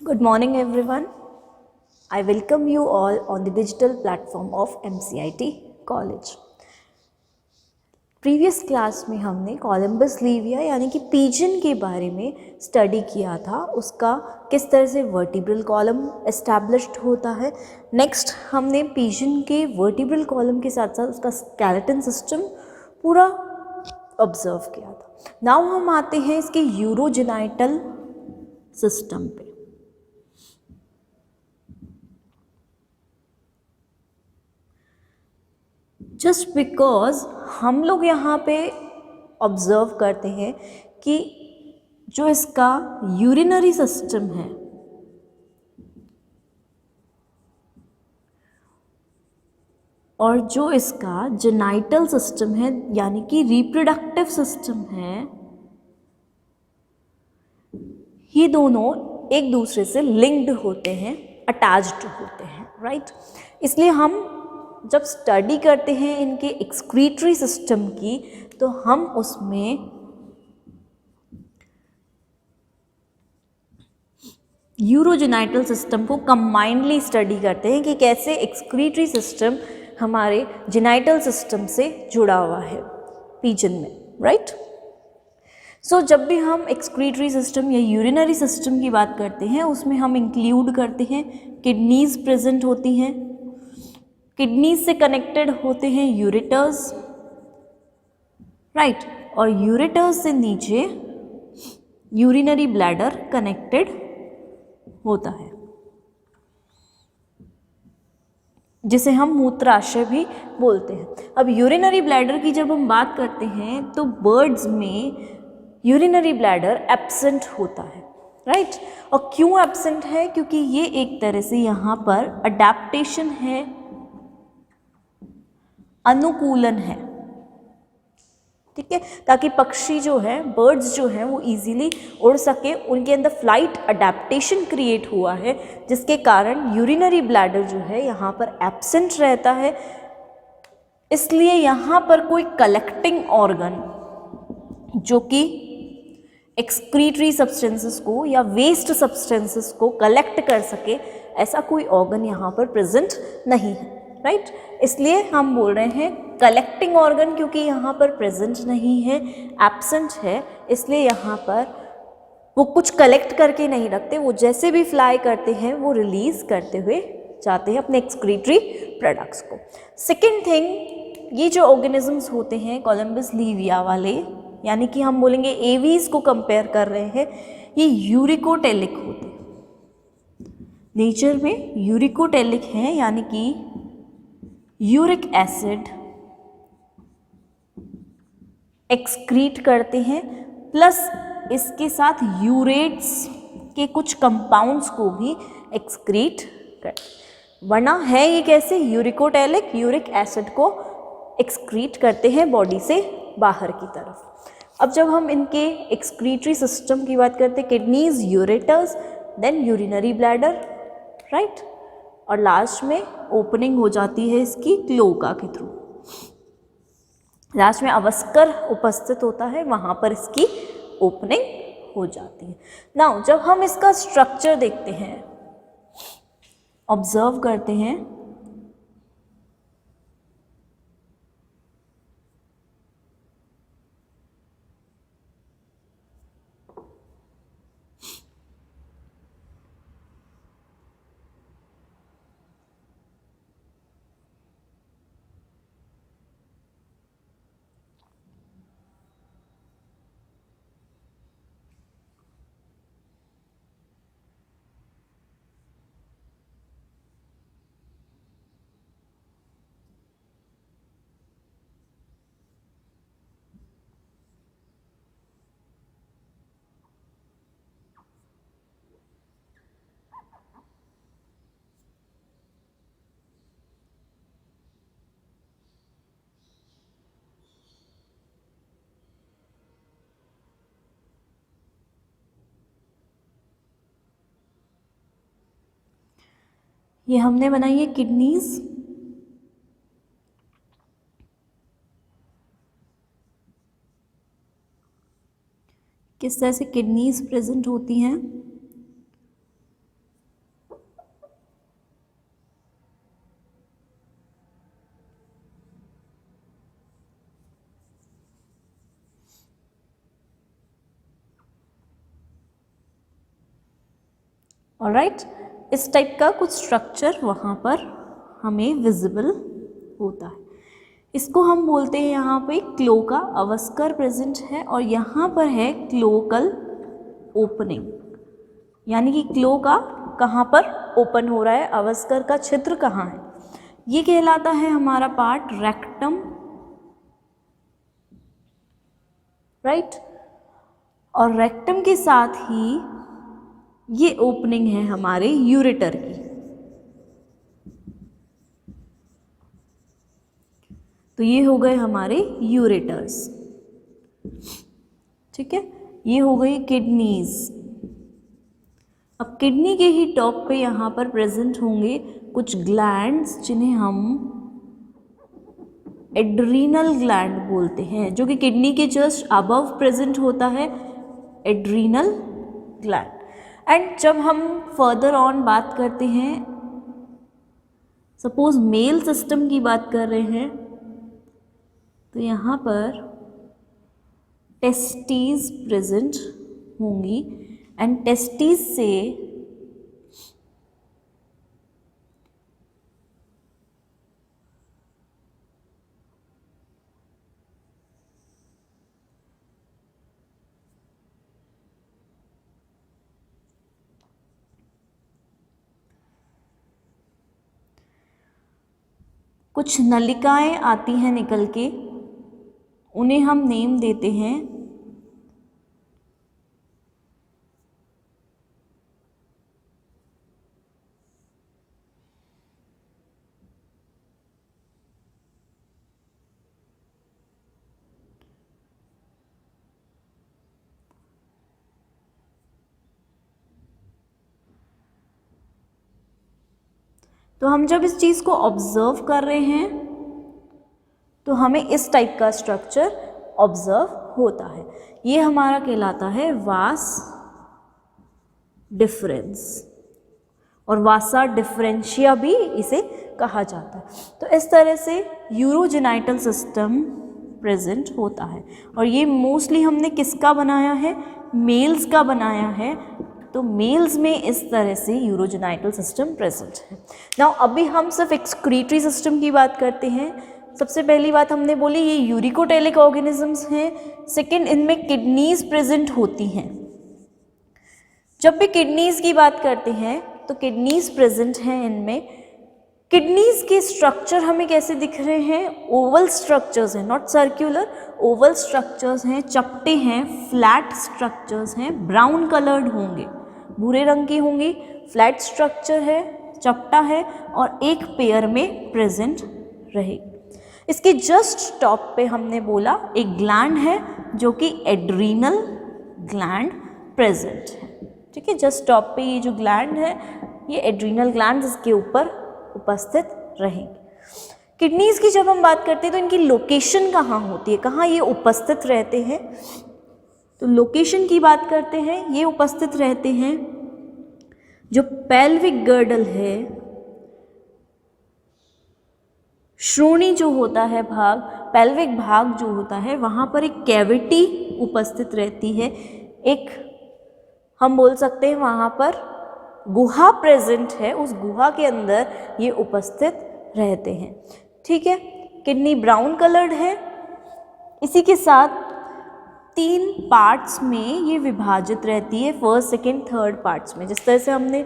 Good morning everyone. I welcome you all on the digital platform of MCIT College. Previous class में हमने Columbus Livia यानी कि pigeon के बारे में स्टडी किया था, उसका किस तरह से वर्टिब्रल कॉलम एस्टैब्लिश्ड होता है। नेक्स्ट हमने पिजन के वर्टिब्रल कॉलम के साथ साथ उसका स्केलेटन सिस्टम पूरा ऑब्जर्व किया था। नाउ हम आते हैं इसके यूरोजेनाइटल सिस्टम पे। जस्ट बिकॉज हम लोग यहाँ पे ऑब्जर्व करते हैं कि जो इसका यूरिनरी सिस्टम है और जो इसका जेनाइटल सिस्टम है यानी कि रिप्रोडक्टिव सिस्टम है, ये दोनों एक दूसरे से लिंक्ड होते हैं, अटैच्ड होते हैं, राइट। इसलिए हम जब स्टडी करते हैं इनके एक्सक्रीटरी सिस्टम की तो हम उसमें यूरोजेनाइटल सिस्टम को कंबाइंडली स्टडी करते हैं कि कैसे एक्सक्रीटरी सिस्टम हमारे जेनाइटल सिस्टम से जुड़ा हुआ है पिजन में, राइट। सो जब भी हम एक्सक्रीटरी सिस्टम या यूरिनरी सिस्टम की बात करते हैं उसमें हम इंक्लूड करते हैं किडनीज प्रेजेंट होती हैं, किडनीज से कनेक्टेड होते हैं यूरेटर्स, राइट, और यूरेटर्स से नीचे यूरिनरी ब्लैडर कनेक्टेड होता है जिसे हम मूत्राशय भी बोलते हैं। अब यूरिनरी ब्लैडर की जब हम बात करते हैं तो बर्ड्स में यूरिनरी ब्लैडर एब्सेंट होता है, राइट। और क्यों एब्सेंट है? क्योंकि ये एक तरह से यहाँ पर अडेप्टेशन है, अनुकूलन है, ठीक है, ताकि पक्षी जो है, बर्ड्स जो हैं वो इजीली उड़ सके, उनके अंदर फ्लाइट अडेप्टेशन क्रिएट हुआ है जिसके कारण यूरिनरी ब्लैडर जो है यहाँ पर एब्सेंट रहता है। इसलिए यहाँ पर कोई कलेक्टिंग ऑर्गन जो कि एक्सक्रीटरी सब्सटेंसेस को या वेस्ट सब्सटेंसेस को कलेक्ट कर सके, ऐसा कोई ऑर्गन यहाँ पर प्रेजेंट नहीं है, राइट। इसलिए हम बोल रहे हैं कलेक्टिंग ऑर्गन, क्योंकि यहाँ पर प्रेजेंट नहीं है, एब्सेंट है, इसलिए यहाँ पर वो कुछ कलेक्ट करके नहीं रखते, वो जैसे भी फ्लाई करते हैं वो रिलीज करते हुए जाते हैं अपने एक्सक्रीटरी प्रोडक्ट्स को। सेकेंड थिंग, ये जो ऑर्गेनिजम्स होते हैं कोलंबस लीविया वाले, यानी कि हम बोलेंगे एवीज को कंपेयर कर रहे हैं, ये यूरिकोटेलिक होते हैं, नेचर में यूरिकोटेलिक हैं, यानी कि यूरिक एसिड एक्सक्रीट करते हैं, प्लस इसके साथ यूरेट्स के कुछ कंपाउंड्स को भी एक्सक्रीट करते हैं। वरना है ये कैसे? यूरिकोटेलिक, यूरिक एसिड को एक्सक्रीट करते हैं बॉडी से बाहर की तरफ। अब जब हम इनके एक्सक्रीटरी सिस्टम की बात करते हैं, kidneys, ureters, then urinary bladder, right, और लास्ट में ओपनिंग हो जाती है इसकी क्लोका के थ्रू। लास्ट में अवस्कर उपस्थित होता है, वहाँ पर इसकी ओपनिंग हो जाती है। नाउ जब हम इसका स्ट्रक्चर देखते हैं, ऑब्जर्व करते हैं, ये हमने बनाई है किडनीज, किस तरह से किडनीज प्रेजेंट होती हैं। ऑलराइट, इस टाइप का कुछ स्ट्रक्चर वहाँ पर हमें विजिबल होता है। इसको हम बोलते हैं यहाँ पे क्लोका अवस्कर प्रेजेंट है और यहाँ पर है क्लोकल ओपनिंग, यानी कि क्लोका कहाँ पर ओपन हो रहा है, अवस्कर का छिद्र कहाँ है, ये कहलाता है हमारा पार्ट रेक्टम, राइट। और रेक्टम के साथ ही ये ओपनिंग है हमारे यूरेटर की। तो ये हो गए हमारे यूरेटर्स, ठीक है। ये हो गई किडनीज। अब किडनी के ही टॉप पे यहाँ पर प्रेजेंट होंगे कुछ ग्लैंड्स जिन्हें हम एड्रीनल ग्लैंड बोलते हैं, जो कि किडनी के जस्ट अबव प्रेजेंट होता है, एड्रीनल ग्लैंड। एंड जब हम फर्दर ऑन बात करते हैं, सपोज मेल सिस्टम की बात कर रहे हैं, तो यहाँ पर टेस्टीज प्रेजेंट होंगी एंड टेस्टीज से कुछ नलिकाएं आती हैं निकल के, उन्हें हम नेम देते हैं तो हम जब इस चीज़ को ऑब्जर्व कर रहे हैं तो हमें इस टाइप का स्ट्रक्चर ऑब्जर्व होता है। ये हमारा कहलाता है वास डिफरेंस, और वासा डिफरेंशिया भी इसे कहा जाता है। तो इस तरह से यूरोजेनाइटल सिस्टम प्रेजेंट होता है, और ये मोस्टली हमने किसका बनाया है, मेल्स का बनाया है। तो मेल्स में इस तरह से यूरोजेनाइटल सिस्टम प्रेजेंट है। नाउ अभी हम सिर्फ एक्सक्रीटरी सिस्टम की बात करते हैं। सबसे पहली बात हमने बोली ये यूरिकोटेलिक ऑर्गेनिजम्स हैं। सेकंड, इनमें किडनीज प्रेजेंट होती हैं। जब भी किडनीज की बात करते हैं तो किडनीज प्रेजेंट हैं इनमें। किडनीज के स्ट्रक्चर हमें कैसे दिख रहे हैं, ओवल स्ट्रक्चर्स हैं, नॉट सर्क्यूलर, ओवल स्ट्रक्चर्स हैं, चपटे हैं, फ्लैट स्ट्रक्चर्स हैं, ब्राउन कलर्ड होंगे, भूरे रंग की होंगी, फ्लैट स्ट्रक्चर है, चपटा है और एक पेयर में प्रेजेंट रहेगी। इसके जस्ट टॉप पे हमने बोला एक ग्लैंड है जो कि एड्रीनल ग्लैंड प्रेजेंट है, ठीक है। जस्ट टॉप पे ये जो ग्लैंड है ये एड्रीनल ग्लैंड इसके ऊपर उपस्थित रहेंगे। किडनीज की जब हम बात करते हैं तो इनकी लोकेशन कहाँ होती है, कहाँ ये उपस्थित रहते हैं, तो लोकेशन की बात करते हैं, ये उपस्थित रहते हैं जो पेल्विक गर्डल है, श्रोणी जो होता है भाग, पेल्विक भाग जो होता है, वहाँ पर एक कैविटी उपस्थित रहती है, एक हम बोल सकते हैं वहाँ पर गुहा प्रेजेंट है, उस गुहा के अंदर ये उपस्थित रहते हैं, ठीक है। किडनी ब्राउन कलर्ड है। इसी के साथ 3 पार्ट्स में ये विभाजित रहती है, फर्स्ट सेकेंड थर्ड पार्ट्स में। जिस तरह से हमने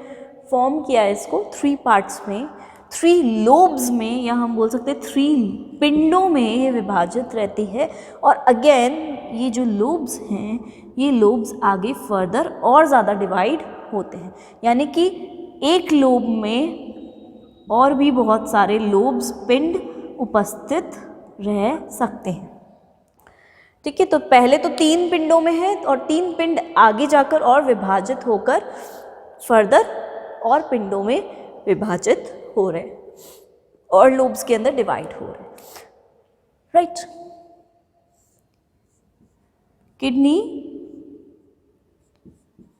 फॉर्म किया है इसको 3 पार्ट्स में, 3 लोब्स में, या हम बोल सकते हैं 3 पिंडों में ये विभाजित रहती है। और अगेन ये जो लोब्स हैं ये लोब्स आगे फर्दर और ज़्यादा डिवाइड होते हैं, यानी कि एक लोब में और भी बहुत सारे लोब्स पिंड उपस्थित रह सकते हैं, ठीक है। तो पहले तो 3 पिंडों में है और 3 पिंड आगे जाकर और विभाजित होकर फर्दर और पिंडों में विभाजित हो रहे हैं और लोब्स के अंदर डिवाइड हो रहे हैं, राइट। किडनी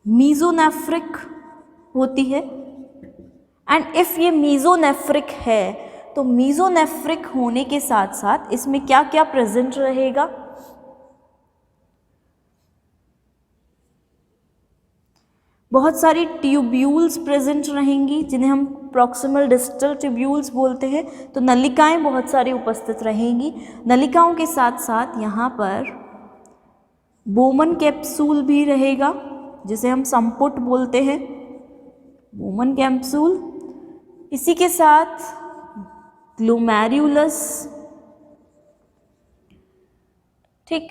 मीजोनेफ्रिक होती है, एंड इफ ये मीजोनेफ्रिक है तो मीजोनेफ्रिक होने के साथ साथ इसमें क्या क्या प्रेजेंट रहेगा, बहुत सारी ट्यूब्यूल्स प्रेजेंट रहेंगी जिन्हें हम प्रॉक्सिमल डिस्टल ट्यूब्यूल्स बोलते हैं। तो नलिकाएं बहुत सारी उपस्थित रहेंगी। नलिकाओं के साथ साथ यहाँ पर बोमन कैप्सूल भी रहेगा जिसे हम संपुट बोलते हैं, बोमन कैप्सूल। इसी के साथ ग्लोमेरुलस, ठीक,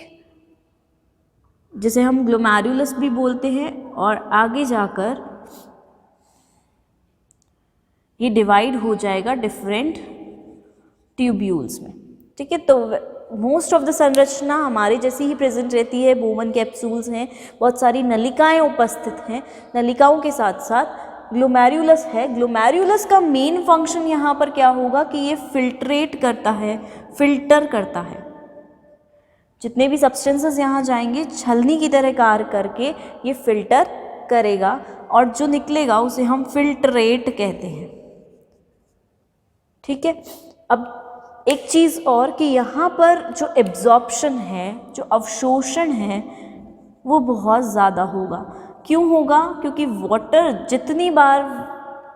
जिसे हम ग्लोमेरुलस भी बोलते हैं। और आगे जाकर ये डिवाइड हो जाएगा डिफरेंट ट्यूब्यूल्स में, ठीक है। तो मोस्ट ऑफ द संरचना हमारे जैसी ही प्रेजेंट रहती है। बोमन कैप्सूल्स हैं, बहुत सारी नलिकाएं उपस्थित हैं। नलिकाओं के साथ साथ ग्लोमेरुलस है। ग्लोमेरुलस का मेन फंक्शन यहाँ पर क्या होगा कि ये फिल्ट्रेट करता है, फिल्टर करता है। जितने भी सब्सटेंसेस यहाँ जाएंगे छलनी की तरह कार्य करके ये फिल्टर करेगा और जो निकलेगा उसे हम फिल्ट्रेट कहते हैं, ठीक है। अब एक चीज़ और कि यहाँ पर जो एब्जॉर्प्शन है, जो अवशोषण है, वो बहुत ज़्यादा होगा। क्यों होगा? क्योंकि वाटर, जितनी बार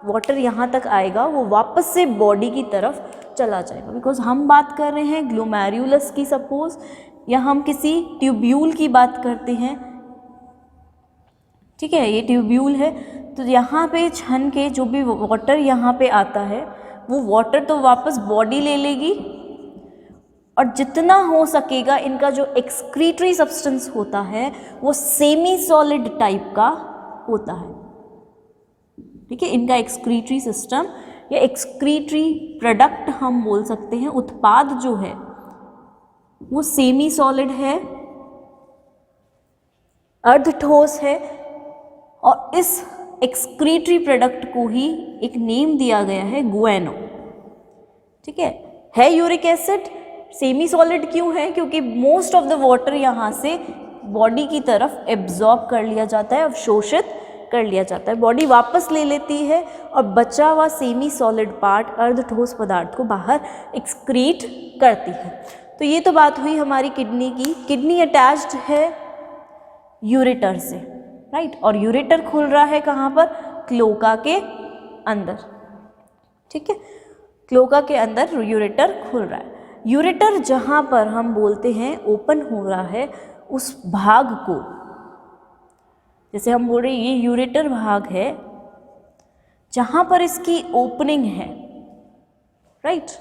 वाटर यहाँ तक आएगा वो वापस से बॉडी की तरफ चला जाएगा। बिकॉज हम बात कर रहे हैं ग्लोमेरुलस की सपोज, या हम किसी ट्यूब्यूल की बात करते हैं, ठीक है, ये ट्यूब्यूल है। तो यहाँ पे छन के जो भी वाटर यहाँ पे आता है वो वाटर तो वापस बॉडी ले लेगी और जितना हो सकेगा इनका जो एक्सक्रीटरी सब्सटेंस होता है वो सेमी सॉलिड टाइप का होता है, ठीक है। इनका एक्सक्रीटरी सिस्टम या एक्सक्रीटरी प्रोडक्ट हम बोल सकते हैं, उत्पाद जो है वो सेमी सॉलिड है, अर्ध ठोस है। और इस एक्सक्रीटरी प्रोडक्ट को ही एक नेम दिया गया है गुएनो, ठीक है यूरिक एसिड। सेमी सॉलिड क्यों है? क्योंकि मोस्ट ऑफ द वाटर यहाँ से बॉडी की तरफ एब्जॉर्ब कर लिया जाता है, अवशोषित कर लिया जाता है, बॉडी वापस ले लेती है और बचा हुआ सेमी सॉलिड पार्ट, अर्ध ठोस पदार्थ को बाहर एक्सक्रीट करती है। तो ये तो बात हुई हमारी किडनी की। किडनी अटैच्ड है यूरेटर से, राइट। और यूरेटर खुल रहा है कहाँ पर? क्लोका के अंदर, ठीक है। क्लोका के अंदर यूरेटर खुल रहा है। यूरेटर जहाँ पर हम बोलते हैं ओपन हो रहा है, उस भाग को, जैसे हम बोल रहे हैं ये यूरेटर भाग है जहाँ पर इसकी ओपनिंग है, राइट।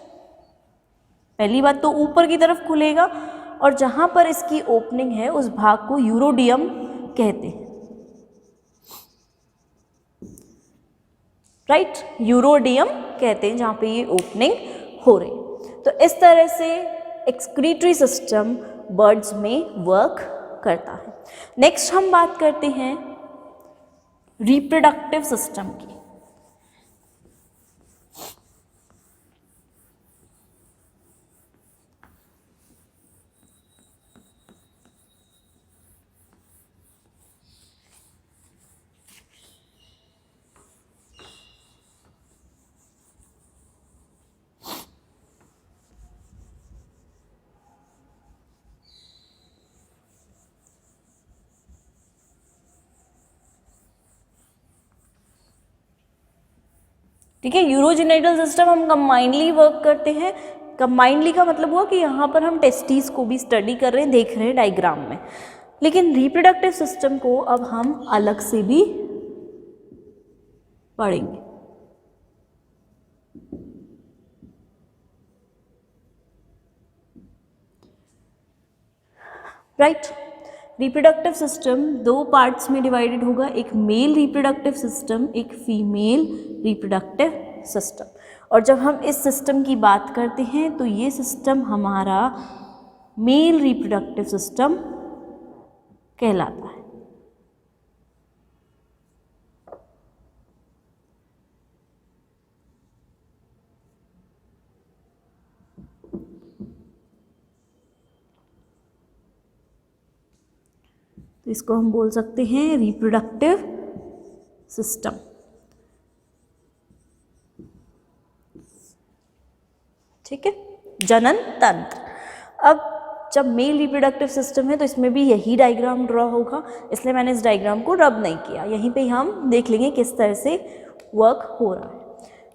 पहली बात तो ऊपर की तरफ खुलेगा और जहाँ पर इसकी ओपनिंग है उस भाग को यूरोडियम कहते हैं, राइट। यूरोडियम कहते हैं जहाँ पे ये ओपनिंग हो रही। तो इस तरह से एक्सक्रीटरी सिस्टम बर्ड्स में वर्क करता है। नेक्स्ट हम बात करते हैं रिप्रोडक्टिव सिस्टम की। ठीक है, यूरोजेनिटल सिस्टम हम कंबाइंडली वर्क करते हैं। कंबाइंडली का मतलब हुआ कि यहाँ पर हम टेस्टिस को भी स्टडी कर रहे हैं, देख रहे हैं डायग्राम में। लेकिन रिप्रोडक्टिव सिस्टम को अब हम अलग से भी पढ़ेंगे। राइट, रिप्रोडक्टिव सिस्टम दो पार्ट्स में डिवाइडेड होगा, एक मेल रिप्रोडक्टिव सिस्टम, एक फीमेल रिप्रोडक्टिव सिस्टम। और जब हम इस सिस्टम की बात करते हैं तो ये सिस्टम हमारा मेल रिप्रोडक्टिव सिस्टम कहलाता है। तो इसको हम बोल सकते हैं रिप्रोडक्टिव सिस्टम। ठीक है, जनन तंत्र। अब जब मेल रिप्रोडक्टिव सिस्टम है तो इसमें भी यही डायग्राम ड्रॉ होगा, इसलिए मैंने इस डायग्राम को रब नहीं किया। यहीं पे हम देख लेंगे किस तरह से वर्क हो रहा है।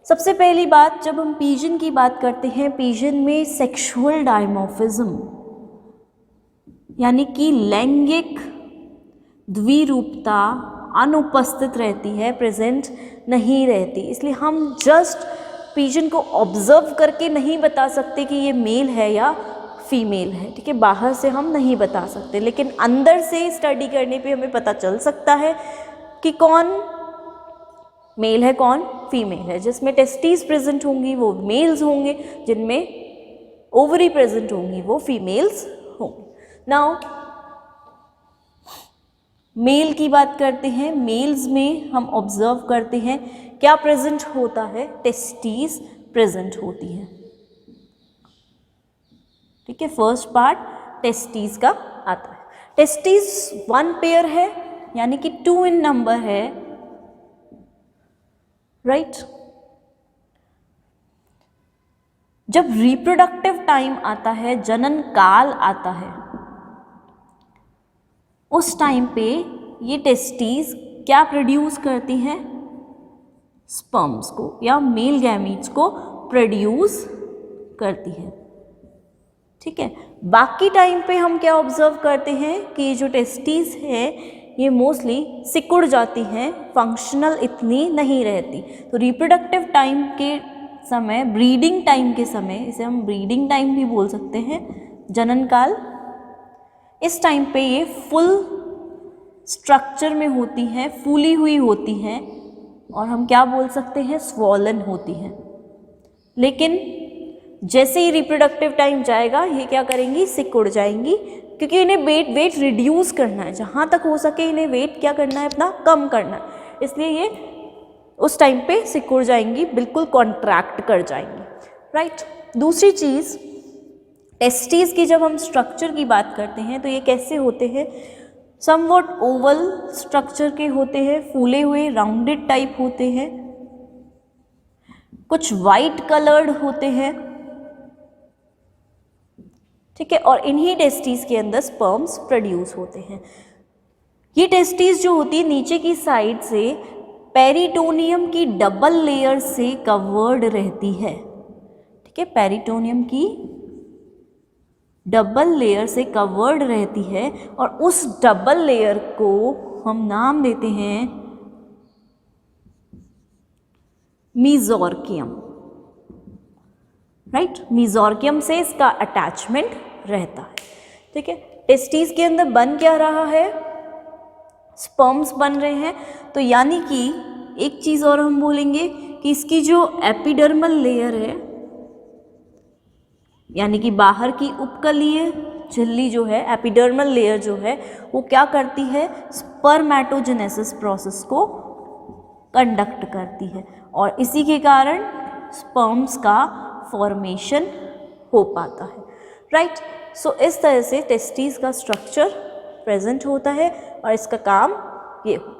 सबसे पहली बात, जब हम पिजन की बात करते हैं, पिजन में सेक्सुअल डायमॉर्फिज्म यानी कि लैंगिक द्विरूपता अनुपस्थित रहती है, प्रेजेंट नहीं रहती। इसलिए हम जस्ट पिजन को ऑब्जर्व करके नहीं बता सकते कि ये मेल है या फीमेल है, ठीक है। बाहर से हम नहीं बता सकते, लेकिन अंदर से स्टडी करने पे हमें पता चल सकता है कि कौन मेल है कौन फीमेल है। जिसमें टेस्टिस प्रेजेंट होंगी वो मेल्स होंगे, जिनमें ओवरी प्रेजेंट होंगी वो फीमेल्स होंगी। नाउ मेल की बात करते हैं। मेल्स में हम ऑब्जर्व करते हैं क्या प्रेजेंट होता है, टेस्टिस प्रेजेंट होती है, ठीक है। फर्स्ट पार्ट टेस्टिस का आता है। टेस्टिस 1 पेयर है यानी कि 2 इन नंबर है, राइट। जब रिप्रोडक्टिव टाइम आता है, जनन काल आता है, उस टाइम पे ये टेस्टिस क्या प्रोड्यूस करती हैं, स्पर्म्स को या मेल गैमीट्स को प्रोड्यूस करती है, ठीक है। बाकी टाइम पे हम क्या ऑब्जर्व करते हैं कि ये जो टेस्टिस है ये मोस्टली सिकुड़ जाती हैं, फंक्शनल इतनी नहीं रहती। तो रिप्रोडक्टिव टाइम के समय, ब्रीडिंग टाइम के समय, इसे हम ब्रीडिंग टाइम भी बोल सकते हैं, जनन काल, इस टाइम पे ये फुल स्ट्रक्चर में होती हैं, फूली हुई होती हैं, और हम क्या बोल सकते हैं, स्वॉलन होती हैं। लेकिन जैसे ही रिप्रोडक्टिव टाइम जाएगा ये क्या करेंगी, सिकुड़ जाएंगी, क्योंकि इन्हें वेट रिड्यूस करना है, जहाँ तक हो सके इन्हें वेट क्या करना है, अपना कम करना है, इसलिए ये उस टाइम पे सिकुड़ जाएंगी, बिल्कुल कॉन्ट्रैक्ट कर जाएंगी, राइट। दूसरी चीज़, टेस्टिस की जब हम स्ट्रक्चर की बात करते हैं तो ये कैसे होते हैं, समवॉट ओवल स्ट्रक्चर के होते हैं, फूले हुए राउंडेड टाइप होते हैं, कुछ वाइट कलर्ड होते हैं, ठीक है। और इन्हीं टेस्टिस के अंदर स्पर्म्स प्रोड्यूस होते हैं। ये टेस्टिस जो होती है नीचे की साइड से पेरिटोनियम की डबल लेयर से कवर्ड रहती है, ठीक है। पेरिटोनियम की डबल लेयर से कवर्ड रहती है, और उस डबल लेयर को हम नाम देते हैं मीजोर्कियम, राइट। मीजोर्कियम से इसका अटैचमेंट रहता है, ठीक है। टेस्टिस के अंदर बन क्या रहा है, स्पर्म्स बन रहे हैं। तो यानी कि एक चीज़ और हम बोलेंगे कि इसकी जो एपिडर्मल लेयर है, यानी कि बाहर की उपकलीय झिल्ली जो है, एपिडर्मल लेयर जो है, वो क्या करती है, स्पर्मेटोजेनेसिस प्रोसेस को कंडक्ट करती है, और इसी के कारण स्पर्म्स का फॉर्मेशन हो पाता है, राइट। सो इस तरह से टेस्टिस का स्ट्रक्चर प्रेजेंट होता है और इसका काम ये होता है।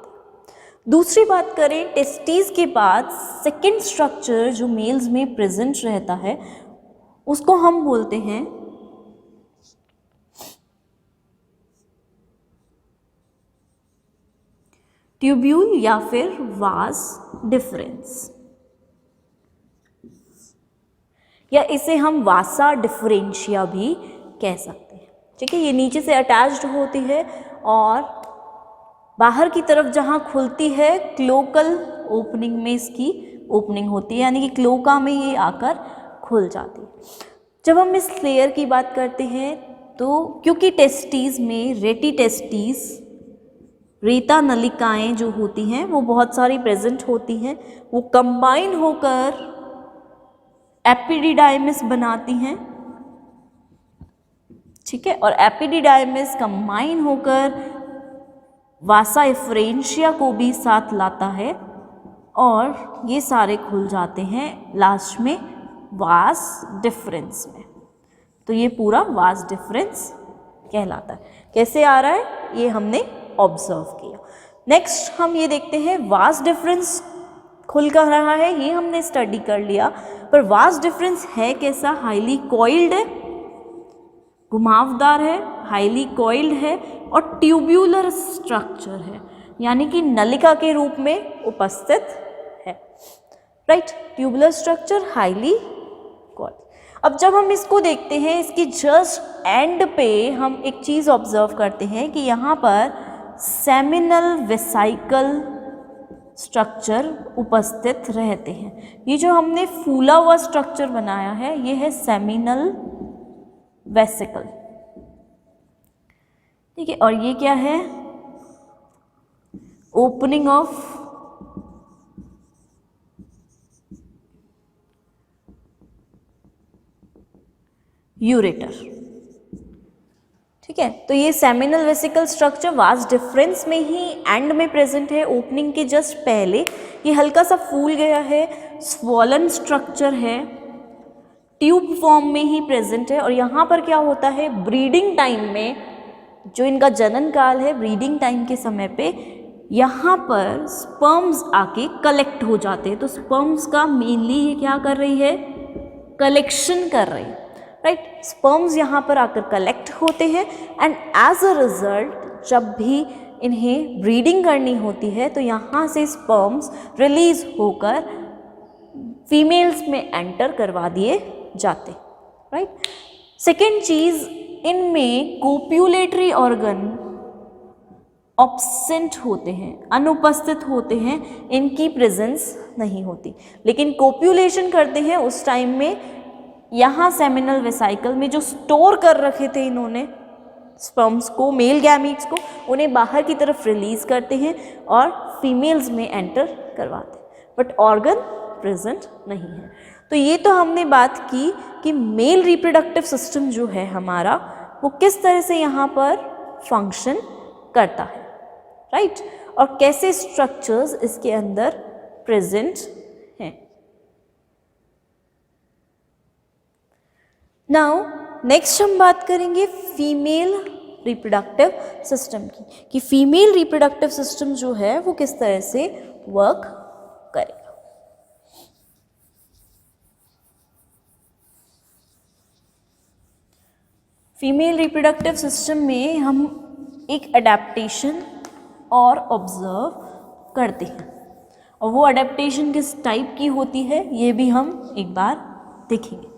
दूसरी बात करें, टेस्टिस के बाद सेकेंड स्ट्रक्चर जो मेल्स में प्रेजेंट रहता है उसको हम बोलते हैं ट्यूब्यूल या फिर वास डिफरेंस, या इसे हम वासा डिफरेंशिया भी कह सकते हैं, ठीक है। ये नीचे से अटैच्ड होती है और बाहर की तरफ जहाँ खुलती है क्लोकल ओपनिंग में इसकी ओपनिंग होती है, यानी कि क्लोका में ये आकर खुल जाती है। जब हम इस लेयर की बात करते हैं तो क्योंकि टेस्टिस में रेटी टेस्टिस, रेता नलिकाएं जो होती हैं वो बहुत सारी प्रेजेंट होती हैं, वो कंबाइन होकर एपिडिडाइमिस बनाती हैं, ठीक है। और एपिडिडाइमिस कंबाइन होकर वासा एफरेंशिया को भी साथ लाता है, और ये सारे खुल जाते हैं लास्ट में वास डिफरेंस में। तो ये पूरा वास डिफरेंस कहलाता है। कैसे आ रहा है ये हमने ऑब्जर्व किया। नेक्स्ट हम ये देखते हैं वास डिफरेंस खुल कर रहा है, ये हमने स्टडी कर लिया, पर वास डिफरेंस है कैसा, हाईली कॉइल्ड है, घुमावदार है, हाईली कॉइल्ड है और ट्यूब्यूलर स्ट्रक्चर है, यानी कि नलिका के रूप में उपस्थित है। Right, tubular structure, highly coiled. अब जब हम इसको देखते हैं, इसकी जस्ट एंड पे हम एक चीज़ ऑब्जर्व करते हैं कि यहाँ पर सेमिनल वेसिकल स्ट्रक्चर उपस्थित रहते हैं। ये जो हमने फूला हुआ स्ट्रक्चर बनाया है, ये है सेमिनल वेसिकल, ठीक है। और ये क्या है? ओपनिंग ऑफ यूरेटर, ठीक है। तो ये seminal vesicle structure vast difference में ही एंड में प्रेजेंट है, ओपनिंग के जस्ट पहले। ये हल्का सा फूल गया है, स्वॉलन स्ट्रक्चर है, ट्यूब फॉर्म में ही प्रेजेंट है। और यहाँ पर क्या होता है, ब्रीडिंग टाइम में, जो इनका जनन काल है, ब्रीडिंग टाइम के समय पे यहाँ पर स्पर्म्स आके कलेक्ट हो जाते हैं। तो स्पर्म्स का मेनली ये क्या कर रही है, कलेक्शन कर रही है। राइट, स्पर्म्स यहाँ पर आकर कलेक्ट होते हैं एंड एज अ रिजल्ट जब भी इन्हें ब्रीडिंग करनी होती है तो यहाँ से स्पर्म्स रिलीज होकर फीमेल्स में एंटर करवा दिए जाते। राइट, सेकेंड चीज़, इनमें कोप्यूलेटरी ऑर्गन ऑब्सेंट होते हैं, अनुपस्थित होते हैं, इनकी प्रेजेंस नहीं होती। लेकिन कोप्यूलेशन करते हैं उस टाइम में यहाँ सेमिनल वेसाइकल में जो स्टोर कर रखे थे इन्होंने स्पर्म्स को, मेल गैमीट्स को, उन्हें बाहर की तरफ रिलीज करते हैं और फीमेल्स में एंटर करवाते हैं, बट ऑर्गन प्रेजेंट नहीं है। तो ये तो हमने बात की कि मेल रिप्रोडक्टिव सिस्टम जो है हमारा, वो किस तरह से यहाँ पर फंक्शन करता है। राइट, और कैसे स्ट्रक्चर्स इसके अंदर प्रेजेंट हैं। नाउ नेक्स्ट हम बात करेंगे फीमेल रिप्रोडक्टिव सिस्टम की, कि फीमेल रिप्रोडक्टिव सिस्टम जो है वो किस तरह से वर्क करेगा। फीमेल रिप्रोडक्टिव सिस्टम में हम एक अडेप्टेशन और ऑब्जर्व करते हैं, और वो अडेप्टेशन किस टाइप की होती है ये भी हम एक बार देखेंगे।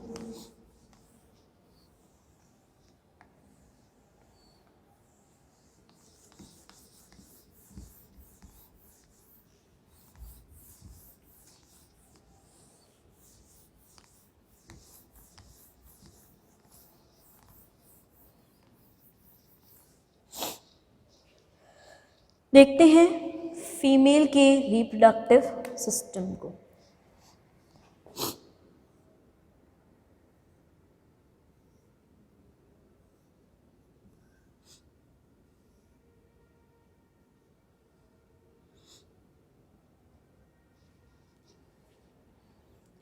देखते हैं फीमेल के रिप्रोडक्टिव सिस्टम को।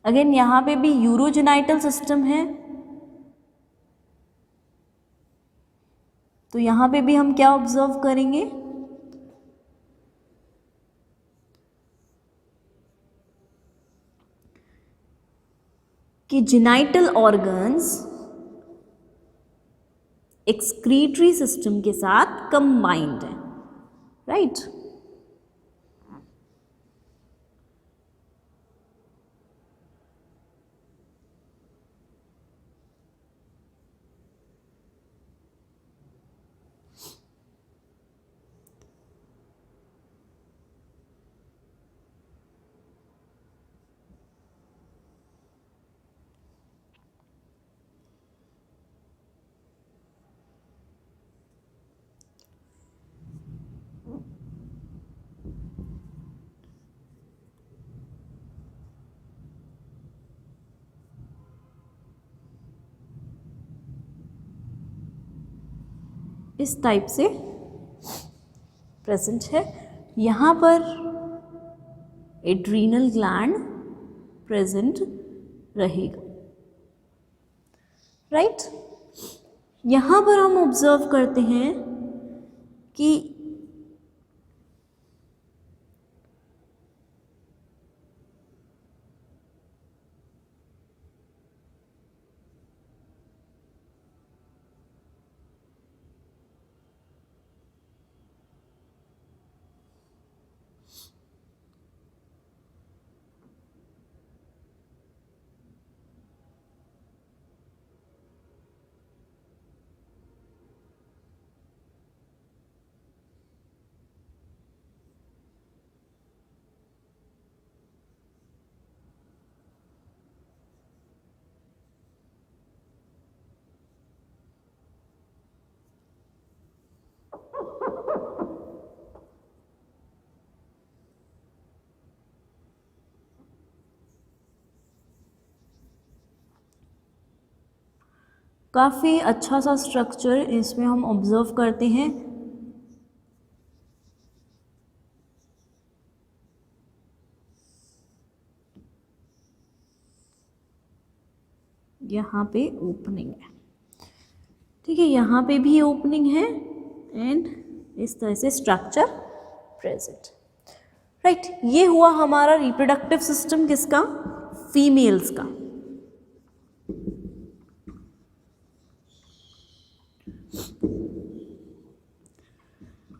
अगेन यहाँ पे भी यूरोजेनाइटल सिस्टम है, तो यहाँ पे भी हम क्या ऑब्जर्व करेंगे, कि जेनाइटल ऑर्गन्स एक्सक्रीटरी सिस्टम के साथ कंबाइंड है। राइट, इस टाइप से प्रेजेंट है। यहाँ पर एड्रीनल ग्लैंड प्रेजेंट रहेगा। राइट, यहाँ पर हम ऑब्जर्व करते हैं कि काफ़ी अच्छा सा स्ट्रक्चर इसमें हम ऑब्जर्व करते हैं। यहाँ पे ओपनिंग है, ठीक है, यहाँ पे भी ओपनिंग है एंड इस तरह से स्ट्रक्चर प्रेजेंट, राइट। ये हुआ हमारा रिप्रोडक्टिव सिस्टम किसका, फीमेल्स का।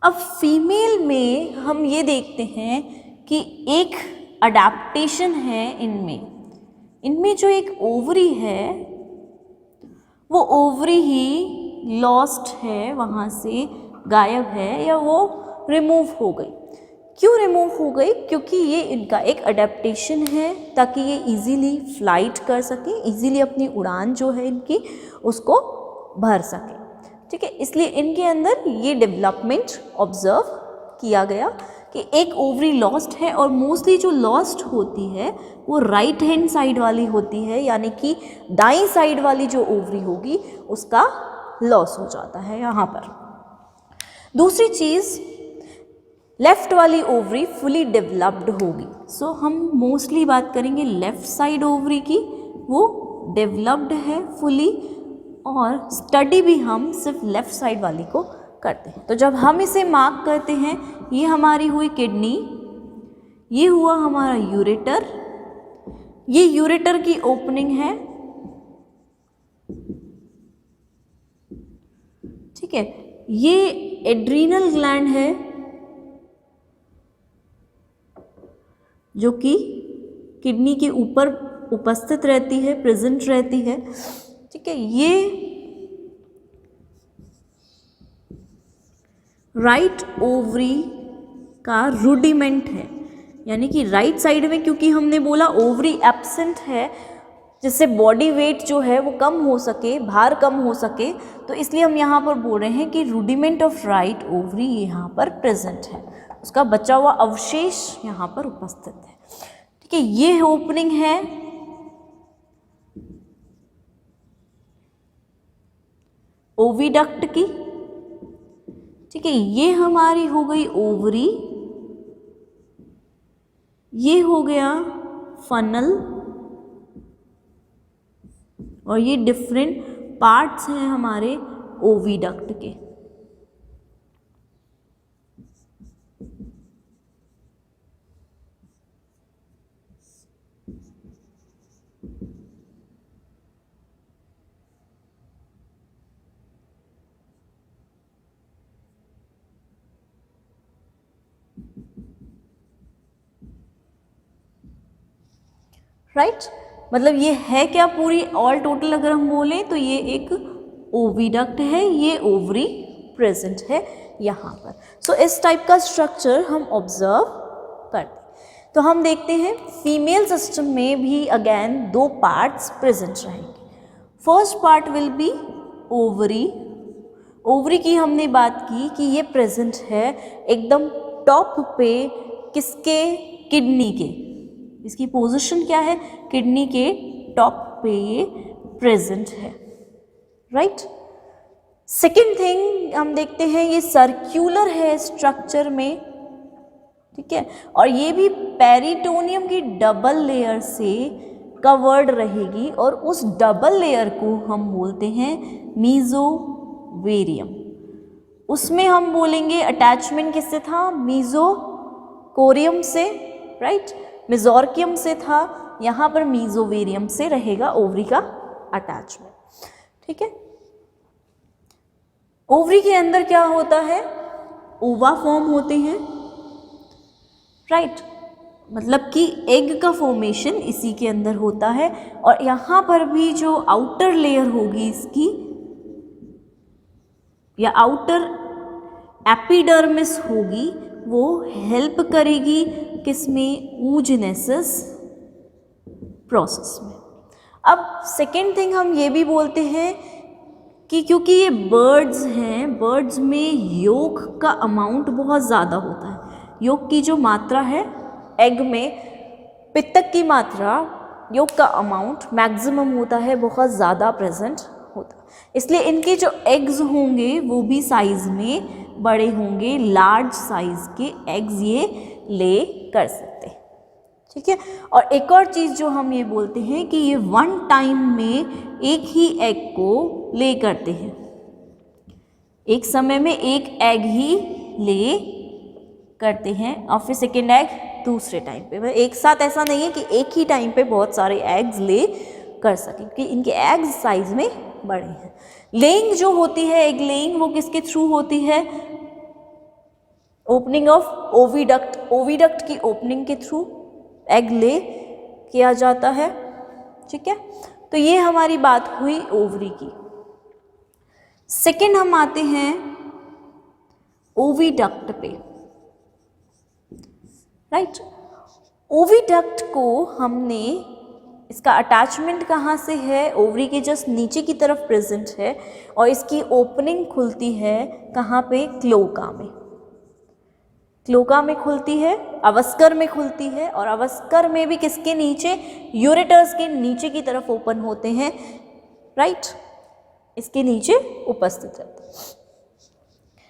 अब फीमेल में हम ये देखते हैं कि एक अडेप्टेशन है इनमें जो एक ओवरी है वो ओवरी ही लॉस्ट है, वहाँ से गायब है या वो रिमूव हो गई। क्यों रिमूव हो गई? क्योंकि ये इनका एक अडेप्टेशन है ताकि ये इजीली फ्लाइट कर सके, इजीली अपनी उड़ान जो है इनकी उसको भर सके, ठीक है। इसलिए इनके अंदर ये डेवलपमेंट ऑब्जर्व किया गया कि एक ओवरी लॉस्ट है और मोस्टली जो लॉस्ट होती है वो राइट हैंड साइड वाली होती है, यानी कि दाईं साइड वाली जो ओवरी होगी उसका लॉस हो जाता है यहाँ पर। दूसरी चीज़, लेफ्ट वाली ओवरी फुली डेवलप्ड होगी। सो हम मोस्टली बात करेंगे लेफ्ट साइड ओवरी की, वो डेवलप्ड है फुली, और स्टडी भी हम सिर्फ लेफ्ट साइड वाली को करते हैं। तो जब हम इसे मार्क करते हैं, ये हमारी हुई किडनी, ये हुआ हमारा यूरेटर, ये यूरेटर की ओपनिंग है, ठीक है। ये एड्रीनल ग्लैंड है जो कि किडनी के ऊपर उपस्थित रहती है, प्रेजेंट रहती है, ठीक है। ये राइट ओवरी का रूडिमेंट है, यानी कि राइट साइड में, क्योंकि हमने बोला ओवरी एब्सेंट है जिससे बॉडी वेट जो है वो कम हो सके, भार कम हो सके, तो इसलिए हम यहाँ पर बोल रहे हैं कि रूडिमेंट ऑफ राइट ओवरी यहाँ पर प्रेजेंट है, उसका बचा हुआ अवशेष यहाँ पर उपस्थित है, ठीक है। ये ओपनिंग है ओविडक्ट की, ठीक है। ये हमारी हो गई ओवरी, ये हो गया फनल, और ये डिफरेंट पार्ट्स हैं हमारे ओविडक्ट के। राइट, मतलब ये है क्या पूरी ऑल टोटल अगर हम बोलें तो ये एक ओविडक्ट है, ये ओवरी प्रेजेंट है यहाँ पर। सो इस टाइप का स्ट्रक्चर हम ऑब्जर्व करते हैं। तो हम देखते हैं फीमेल सिस्टम में भी अगेन दो पार्ट्स प्रेजेंट रहेंगे। First part will be ovary. Ovary की हमने बात की कि ये प्रेजेंट है एकदम टॉप पे, किसके, किडनी के। इसकी पोजीशन क्या है, किडनी के टॉप पे ये प्रेजेंट है, राइट। सेकेंड थिंग हम देखते हैं ये सर्क्यूलर है स्ट्रक्चर में, ठीक है, और ये भी पेरिटोनियम की डबल लेयर से कवर्ड रहेगी, और उस डबल लेयर को हम बोलते हैं मीजोवेरियम। उसमें हम बोलेंगे अटैचमेंट किससे था, मीजोकोरियम से, राइट, मेजोर्कियम से था, यहाँ पर मीजोवेरियम से रहेगा ओवरी का अटैचमेंट, ठीक है। ओवरी के अंदर क्या होता है, ओवा फॉर्म होते हैं, राइट, मतलब कि एग का फॉर्मेशन इसी के अंदर होता है, और यहाँ पर भी जो आउटर लेयर होगी इसकी, या आउटर एपिडर्मिस होगी, वो हेल्प करेगी किसमें, oogenesis प्रोसेस में। अब सेकेंड थिंग हम ये भी बोलते हैं कि क्योंकि ये बर्ड्स हैं, बर्ड्स में योक का अमाउंट बहुत ज़्यादा होता है। योक की जो मात्रा है एग में, पित्तक की मात्रा, योक का अमाउंट मैक्सिमम होता है, बहुत ज़्यादा प्रेजेंट होता है। इसलिए इनके जो एग्स होंगे वो भी साइज में बड़े होंगे, लार्ज साइज के एग्स ये ले कर सकते हैं। ठीक है। और एक और चीज़ जो हम ये बोलते हैं कि ये वन टाइम में एक ही एग को ले करते हैं, एक समय में एक एग ही ले करते हैं और फिर सेकेंड एग दूसरे टाइम पे। मतलब एक साथ ऐसा नहीं है कि एक ही टाइम पे बहुत सारे एग्स ले कर सकें, क्योंकि इनके एग्स साइज में बड़े हैं। लेइंग जो होती है, एग लेइंग, वो किसके थ्रू होती है? ओपनिंग ऑफ ओविडक्ट, ओविडक्ट की ओपनिंग के थ्रू एग ले किया जाता है। ठीक है। तो ये हमारी बात हुई ओवरी की। सेकेंड हम आते हैं ओविडक्ट पे। राइट। ओविडक्ट को हमने, इसका अटैचमेंट कहाँ से है? ओवरी के जस्ट नीचे की तरफ प्रेजेंट है और इसकी ओपनिंग खुलती है कहाँ पे? क्लोका में। क्लोका में खुलती है, अवस्कर में खुलती है, और अवस्कर में भी किसके नीचे? यूरेटर्स के नीचे की तरफ ओपन होते हैं। राइट। इसके नीचे उपस्थित रहते हैं।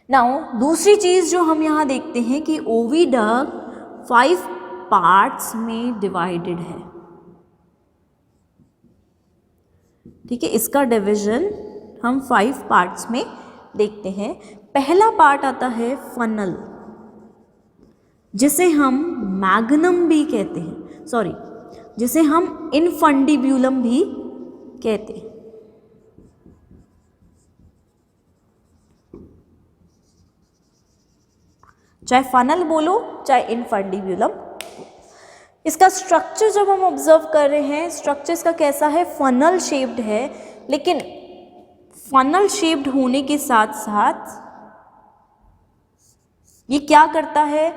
नाउ दूसरी चीज जो हम यहाँ देखते हैं कि ओविडक्ट 5 पार्ट्स में डिवाइडेड है। ठीक है। इसका डिवीजन हम 5 पार्ट्स में देखते हैं। पहला पार्ट आता है फनल, जिसे हम मैग्नम भी कहते हैं, सॉरी, जिसे हम इनफंडिब्यूलम भी कहते हैं। चाहे फनल बोलो चाहे इनफंडिब्यूलम। इसका स्ट्रक्चर जब हम ऑब्जर्व कर रहे हैं, स्ट्रक्चर इसका कैसा है? फनल शेप्ड है, लेकिन फनल शेप्ड होने के साथ साथ ये क्या करता है?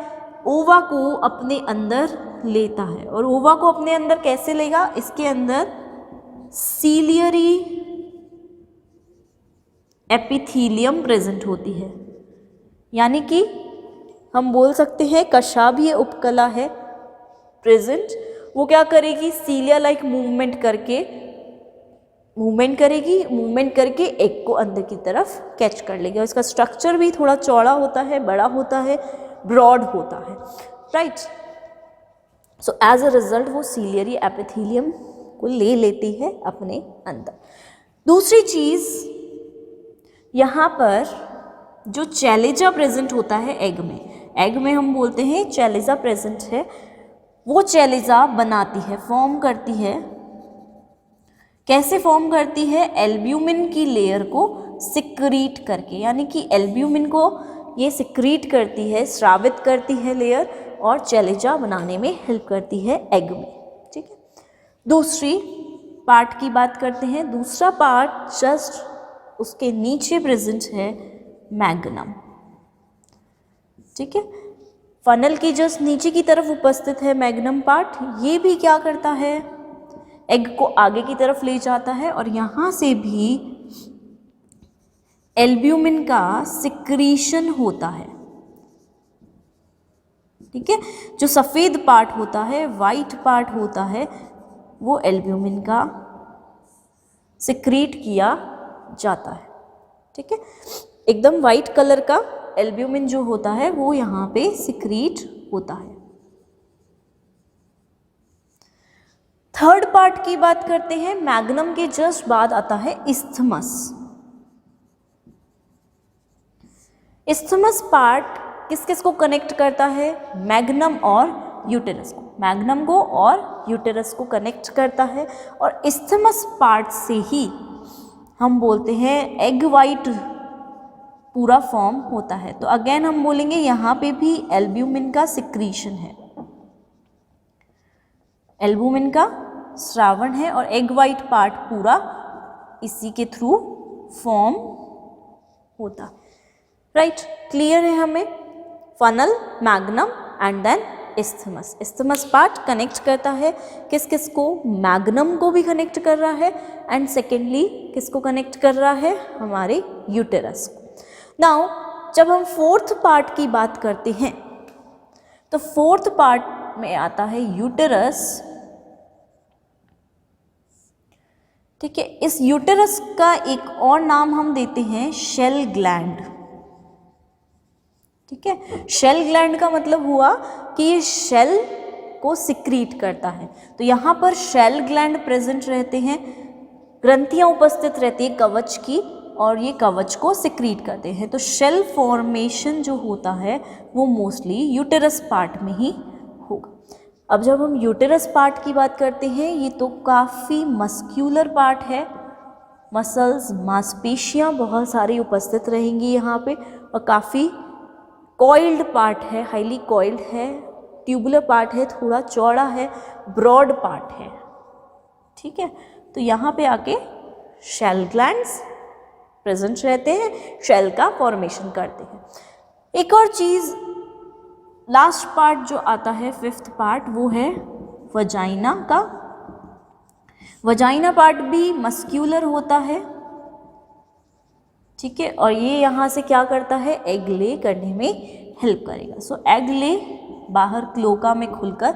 ओवा को अपने अंदर लेता है। और ओवा को अपने अंदर कैसे लेगा? इसके अंदर सीलियरी एपिथीलियम प्रेजेंट होती है, यानी कि हम बोल सकते हैं कशाभीय उपकला है प्रेजेंट। वो क्या करेगी? सीलिया लाइक मूवमेंट करके एग को अंदर की तरफ कैच कर लेगी। और इसका स्ट्रक्चर भी थोड़ा चौड़ा होता है, बड़ा होता है, ब्रॉड होता है। Right. So as a result वो सीलियरी एपिथेलियम को ले लेती है अपने अंदर। दूसरी चीज, यहाँ पर जो चैलेजा प्रेजेंट होता है एग में हम बोलते हैं चैलेजा प्रेजेंट है। वो चैलेजा बनाती है, फॉर्म करती है। कैसे फॉर्म करती है? एल्ब्यूमिन की लेयर को सिक्रीट करके, यानी कि एल्ब्यूमिन को ये सिक्रीट करती है, स्रावित करती है लेयर, और चैलेजा बनाने में हेल्प करती है एग में। ठीक है। दूसरी पार्ट की बात करते हैं। दूसरा पार्ट जस्ट उसके नीचे प्रेजेंट है मैग्नम। ठीक है। फनल की जस्ट नीचे की तरफ उपस्थित है मैग्नम पार्ट। ये भी क्या करता है? एग को आगे की तरफ ले जाता है और यहाँ से भी एल्ब्यूमिन का सिक्रीशन होता है। ठीक है। जो सफ़ेद पार्ट होता है, वाइट पार्ट होता है, वो एल्ब्यूमिन का सिक्रीट किया जाता है। ठीक है। एकदम वाइट कलर का एल्ब्यूमिन जो होता है वो यहाँ पे सिक्रीट होता है। थर्ड पार्ट की बात करते हैं। मैग्नम के जस्ट बाद आता है इस्थमस। इस्थमस पार्ट किस किस को कनेक्ट करता है? मैग्नम और यूटेरस को। मैग्नम को और यूटेरस को कनेक्ट करता है। और इस्थमस पार्ट से ही हम बोलते हैं एग वाइट पूरा फॉर्म होता है। तो अगेन हम बोलेंगे यहाँ पे भी एल्ब्यूमिन का सिक्रीशन है, एल्ब्यूमिन का स्रावण है, और एग वाइट पार्ट पूरा इसी के थ्रू फॉर्म होता। राइट। क्लियर है हमें? Funnel, magnum and then isthmus. Isthmus part connect करता है किस किस को? मैग्नम को भी कनेक्ट कर रहा है, एंड सेकेंडली किसको कनेक्ट कर रहा है? हमारे यूटेरस को। नाउ जब हम फोर्थ पार्ट की बात करते हैं तो फोर्थ पार्ट में आता है यूटेरस। ठीक है। इस यूटेरस का एक और नाम हम देते हैं शेल ग्लैंड। ठीक है, शेल ग्लैंड का मतलब हुआ कि ये शेल को सिक्रीट करता है। तो यहाँ पर शेल ग्लैंड प्रेजेंट रहते हैं, ग्रंथियाँ उपस्थित रहती है कवच की, और ये कवच को सिक्रीट करते हैं। तो शेल फॉर्मेशन जो होता है वो मोस्टली यूटेरस पार्ट में ही होगा। अब जब हम यूटेरस पार्ट की बात करते हैं, ये तो काफ़ी मस्क्यूलर पार्ट है, मसल्स मांसपेशियाँ बहुत सारी उपस्थित रहेंगी यहाँ पे, और काफ़ी कॉइल्ड पार्ट है, हाईली कॉइल्ड है, ट्यूबुलर पार्ट है, थोड़ा चौड़ा है, ब्रॉड पार्ट है। ठीक है, तो यहाँ पे आके शेल ग्लैंड्स प्रेजेंट रहते हैं, शेल का फॉर्मेशन करते हैं। एक और चीज़, लास्ट पार्ट जो आता है, फिफ्थ पार्ट, वो है वजाइना का। वजाइना पार्ट भी मस्क्यूलर होता है। ठीक है, और ये यहाँ से क्या करता है, एग ले करने में हेल्प करेगा। सो एग ले बाहर क्लोका में खुलकर